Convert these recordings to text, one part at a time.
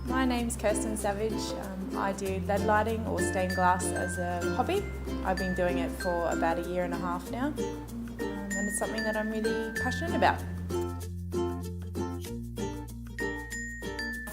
My name's Kirsten Savage. I do lead lighting or stained glass as a hobby. I've been doing it for about 1.5 years now, and it's something that I'm really passionate about.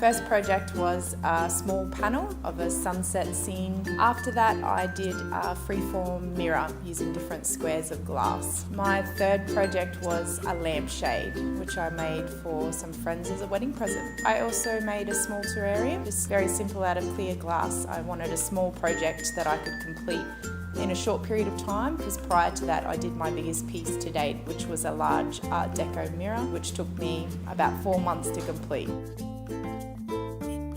First project was a small panel of a sunset scene. After that I did a freeform mirror using different squares of glass. My third project was a lampshade, which I made for some friends as a wedding present. I also made a small terrarium, just very simple out of clear glass. I wanted a small project that I could complete in a short period of time, because prior to that I did my biggest piece to date, which was a large Art Deco mirror, which took me about 4 months to complete.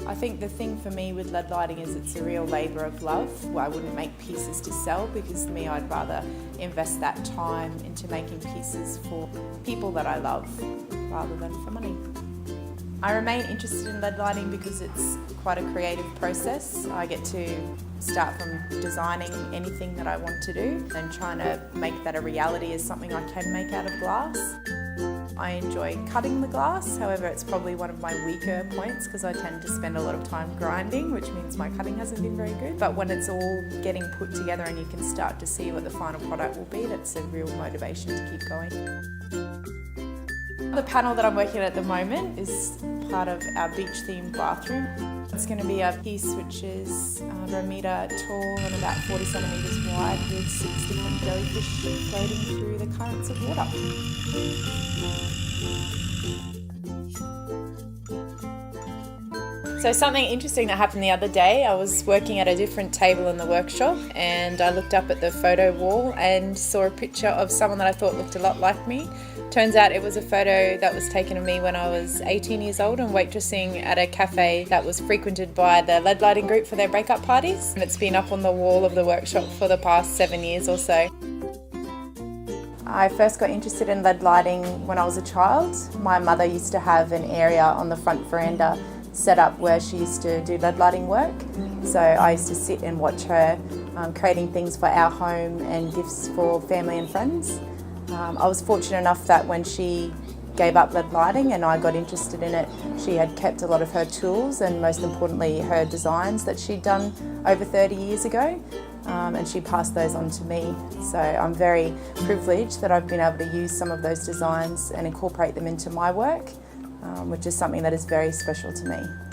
I think the thing for me with lead lighting is it's a real labour of love. I wouldn't make pieces to sell, because to me I'd rather invest that time into making pieces for people that I love rather than for money. I remain interested in lead lighting because it's quite a creative process. I get to start from designing anything that I want to do and trying to make that a reality as something I can make out of glass. I enjoy cutting the glass, however it's probably one of my weaker points because I tend to spend a lot of time grinding, which means my cutting hasn't been very good. But when it's all getting put together and you can start to see what the final product will be, that's a real motivation to keep going. The panel that I'm working at the moment is part of our beach-themed bathroom. It's going to be a piece which is 1 metre tall and about 40 centimetres wide, with 6 different jellyfish floating through the currents of water. So something interesting that happened the other day, I was working at a different table in the workshop and I looked up at the photo wall and saw a picture of someone that I thought looked a lot like me. Turns out it was a photo that was taken of me when I was 18 years old and waitressing at a cafe that was frequented by the lead lighting group for their breakup parties. And it's been up on the wall of the workshop for the past 7 years or so. I first got interested in lead lighting when I was a child. My mother used to have an area on the front veranda set up where she used to do lead lighting work. So I used to sit and watch her creating things for our home and gifts for family and friends. I was fortunate enough that when she gave up lead lighting and I got interested in it, she had kept a lot of her tools and most importantly her designs that she'd done over 30 years ago, and she passed those on to me. So I'm very privileged that I've been able to use some of those designs and incorporate them into my work, which is something that is very special to me.